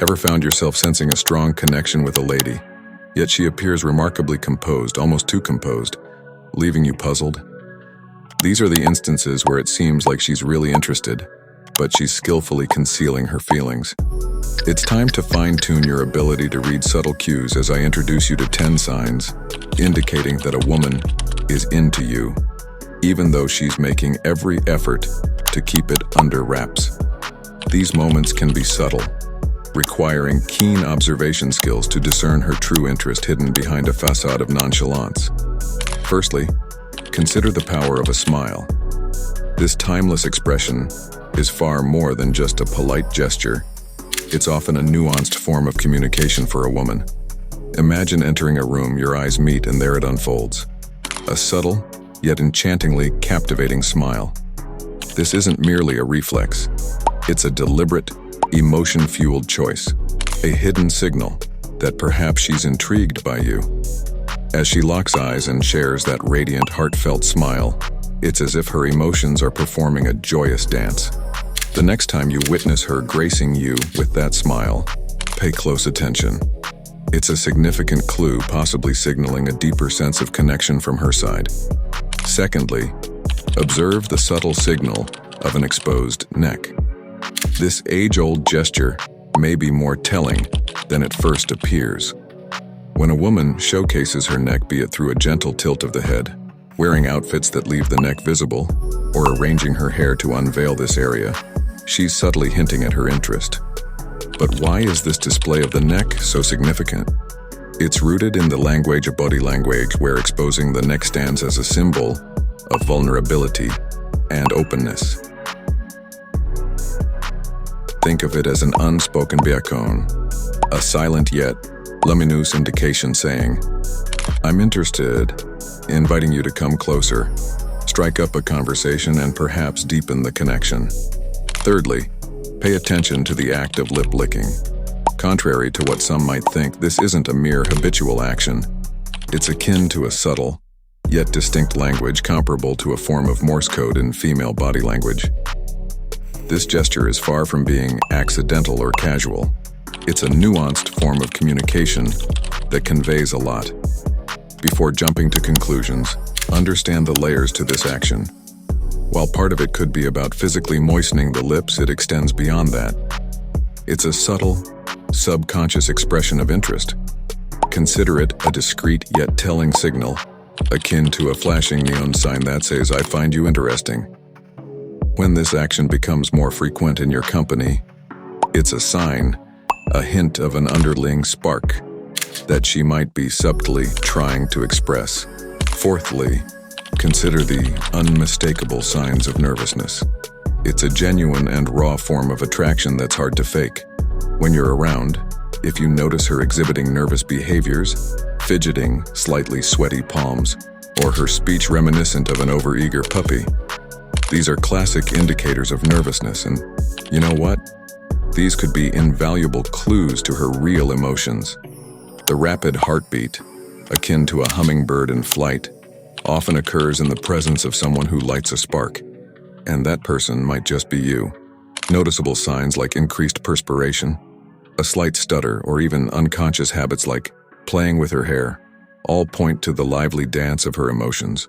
Ever found yourself sensing a strong connection with a lady, yet she appears remarkably composed, almost too composed, leaving you puzzled? These are the instances where it seems like she's really interested, but she's skillfully concealing her feelings. It's time to fine-tune your ability to read subtle cues as I introduce you to 10 signs indicating that a woman is into you, even though she's making every effort to keep it under wraps. These moments can be subtle, requiring keen observation skills to discern her true interest hidden behind a facade of nonchalance. Firstly, consider the power of a smile. This timeless expression is far more than just a polite gesture. It's often a nuanced form of communication for a woman. Imagine entering a room, your eyes meet, and there it unfolds. A subtle, yet enchantingly captivating smile. This isn't merely a reflex. It's a deliberate, emotion-fueled choice, a hidden signal that perhaps she's intrigued by you. As she locks eyes and shares that radiant, heartfelt smile, it's as if her emotions are performing a joyous dance. The next time you witness her gracing you with that smile, pay close attention. It's a significant clue, possibly signaling a deeper sense of connection from her side. Secondly, observe the subtle signal of an exposed neck. This age-old gesture may be more telling than it first appears. When a woman showcases her neck, be it through a gentle tilt of the head, wearing outfits that leave the neck visible, or arranging her hair to unveil this area, she's subtly hinting at her interest. But why is this display of the neck so significant? It's rooted in the language of body language, where exposing the neck stands as a symbol of vulnerability and openness. Think of it as an unspoken beacon, a silent yet luminous indication saying, "I'm interested," inviting you to come closer, strike up a conversation, and perhaps deepen the connection. Thirdly, pay attention to the act of lip licking. Contrary to what some might think, this isn't a mere habitual action. It's akin to a subtle, yet distinct language comparable to a form of Morse code in female body language. This gesture is far from being accidental or casual. It's a nuanced form of communication that conveys a lot. Before jumping to conclusions, understand the layers to this action. While part of it could be about physically moistening the lips, it extends beyond that. It's a subtle, subconscious expression of interest. Consider it a discreet yet telling signal, akin to a flashing neon sign that says, "I find you interesting." When this action becomes more frequent in your company, it's a sign, a hint of an underlying spark that she might be subtly trying to express. Fourthly, consider the unmistakable signs of nervousness. It's a genuine and raw form of attraction that's hard to fake. When you're around, if you notice her exhibiting nervous behaviors, fidgeting, slightly sweaty palms, or her speech reminiscent of an overeager puppy, these are classic indicators of nervousness, and you know what? These could be invaluable clues to her real emotions. The rapid heartbeat, akin to a hummingbird in flight, often occurs in the presence of someone who lights a spark, and that person might just be you. Noticeable signs like increased perspiration, a slight stutter, or even unconscious habits like playing with her hair, all point to the lively dance of her emotions,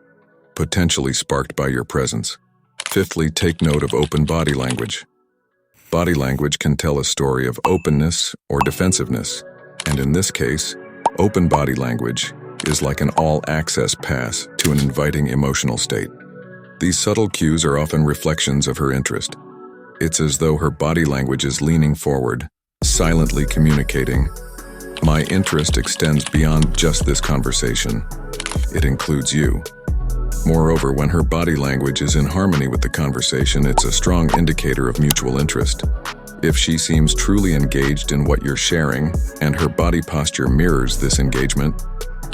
potentially sparked by your presence. Fifthly, take note of open body language. Body language can tell a story of openness or defensiveness, and in this case, open body language is like an all-access pass to an inviting emotional state. These subtle cues are often reflections of her interest. It's as though her body language is leaning forward, silently communicating, "My interest extends beyond just this conversation. It includes you." Moreover, when her body language is in harmony with the conversation, it's a strong indicator of mutual interest. If she seems truly engaged in what you're sharing, and her body posture mirrors this engagement,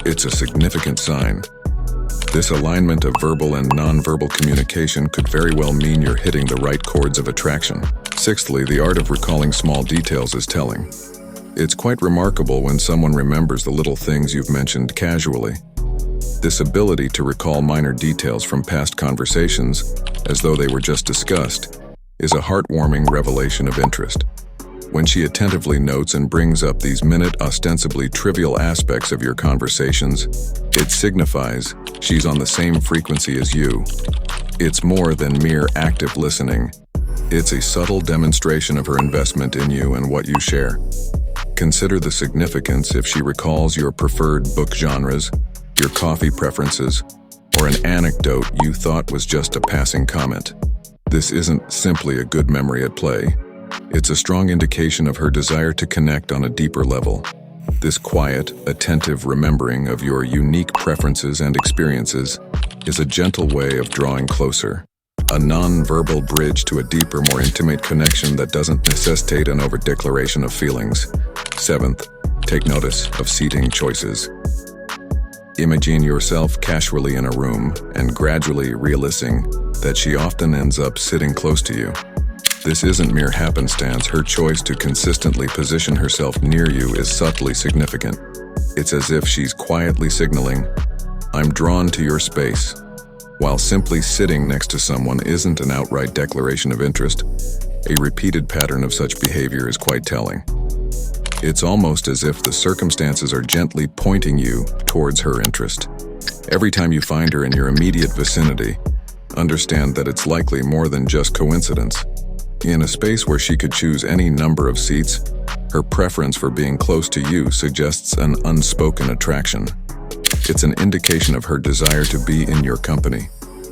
it's a significant sign. This alignment of verbal and nonverbal communication could very well mean you're hitting the right chords of attraction. Sixthly, the art of recalling small details is telling. It's quite remarkable when someone remembers the little things you've mentioned casually. This ability to recall minor details from past conversations, as though they were just discussed, is a heartwarming revelation of interest. When she attentively notes and brings up these ostensibly trivial aspects of your conversations, it signifies she's on the same frequency as you. It's more than mere active listening. It's a subtle demonstration of her investment in you and what you share. Consider the significance if she recalls your preferred book genres, your coffee preferences, or an anecdote you thought was just a passing comment. This isn't simply a good memory at play. It's a strong indication of her desire to connect on a deeper level. This quiet, attentive remembering of your unique preferences and experiences is a gentle way of drawing closer, a non-verbal bridge to a deeper, more intimate connection that doesn't necessitate an over-declaration of feelings. 7th, take notice of seating choices. Imagine yourself casually in a room and gradually realizing that she often ends up sitting close to you. This isn't mere happenstance. Her choice to consistently position herself near you is subtly significant. It's as if she's quietly signaling, "I'm drawn to your space." While simply sitting next to someone isn't an outright declaration of interest, a repeated pattern of such behavior is quite telling. It's almost as if the circumstances are gently pointing you towards her interest. Every time you find her in your immediate vicinity, understand that it's likely more than just coincidence. In a space where she could choose any number of seats, her preference for being close to you suggests an unspoken attraction. It's an indication of her desire to be in your company,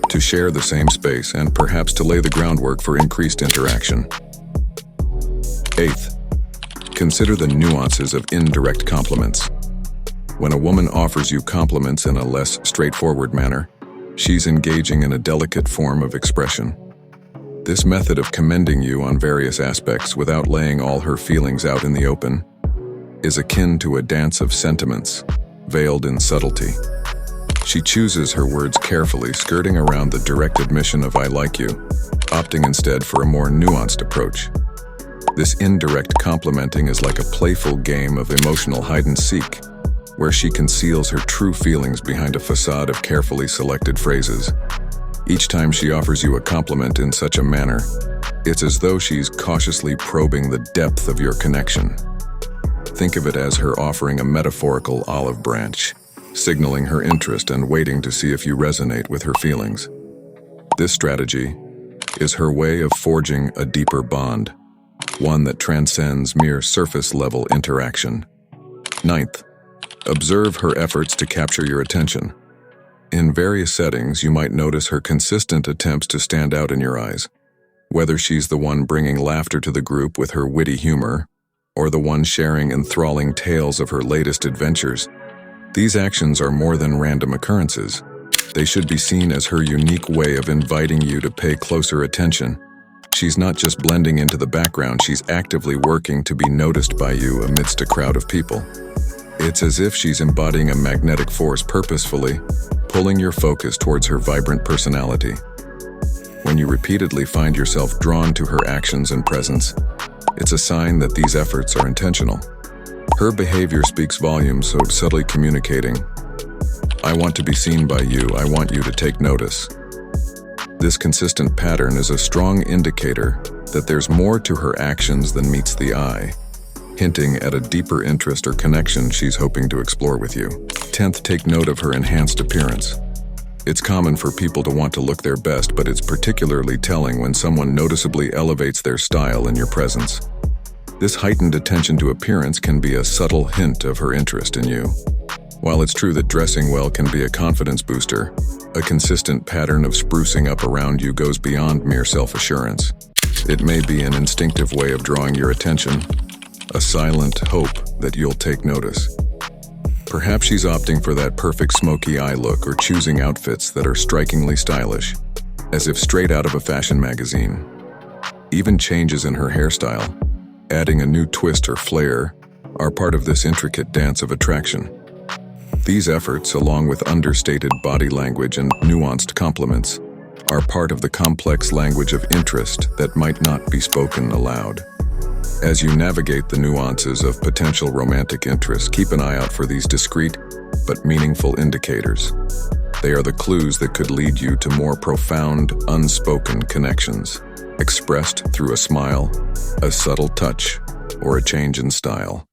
to share the same space, and perhaps to lay the groundwork for increased interaction. 8th, consider the nuances of indirect compliments. When a woman offers you compliments in a less straightforward manner, she's engaging in a delicate form of expression. This method of commending you on various aspects without laying all her feelings out in the open is akin to a dance of sentiments, veiled in subtlety. She chooses her words carefully, skirting around the direct admission of "I like you," opting instead for a more nuanced approach. This indirect complimenting is like a playful game of emotional hide-and-seek, where she conceals her true feelings behind a facade of carefully selected phrases. Each time she offers you a compliment in such a manner, it's as though she's cautiously probing the depth of your connection. Think of it as her offering a metaphorical olive branch, signaling her interest and waiting to see if you resonate with her feelings. This strategy is her way of forging a deeper bond, one that transcends mere surface-level interaction. 9th, observe her efforts to capture your attention. In various settings, you might notice her consistent attempts to stand out in your eyes. Whether she's the one bringing laughter to the group with her witty humor, or the one sharing enthralling tales of her latest adventures, these actions are more than random occurrences. They should be seen as her unique way of inviting you to pay closer attention. She's not just blending into the background, she's actively working to be noticed by you amidst a crowd of people. It's as if she's embodying a magnetic force, purposefully pulling your focus towards her vibrant personality. When you repeatedly find yourself drawn to her actions and presence, it's a sign that these efforts are intentional. Her behavior speaks volumes, so subtly communicating, "I want to be seen by you, I want you to take notice." This consistent pattern is a strong indicator that there's more to her actions than meets the eye, hinting at a deeper interest or connection she's hoping to explore with you. 10th, take note of her enhanced appearance. It's common for people to want to look their best, but it's particularly telling when someone noticeably elevates their style in your presence. This heightened attention to appearance can be a subtle hint of her interest in you. While it's true that dressing well can be a confidence booster, a consistent pattern of sprucing up around you goes beyond mere self-assurance. It may be an instinctive way of drawing your attention, a silent hope that you'll take notice. Perhaps she's opting for that perfect smoky eye look or choosing outfits that are strikingly stylish, as if straight out of a fashion magazine. Even changes in her hairstyle, adding a new twist or flair, are part of this intricate dance of attraction. These efforts, along with understated body language and nuanced compliments, are part of the complex language of interest that might not be spoken aloud. As you navigate the nuances of potential romantic interest, keep an eye out for these discreet but meaningful indicators. They are the clues that could lead you to more profound, unspoken connections, expressed through a smile, a subtle touch, or a change in style.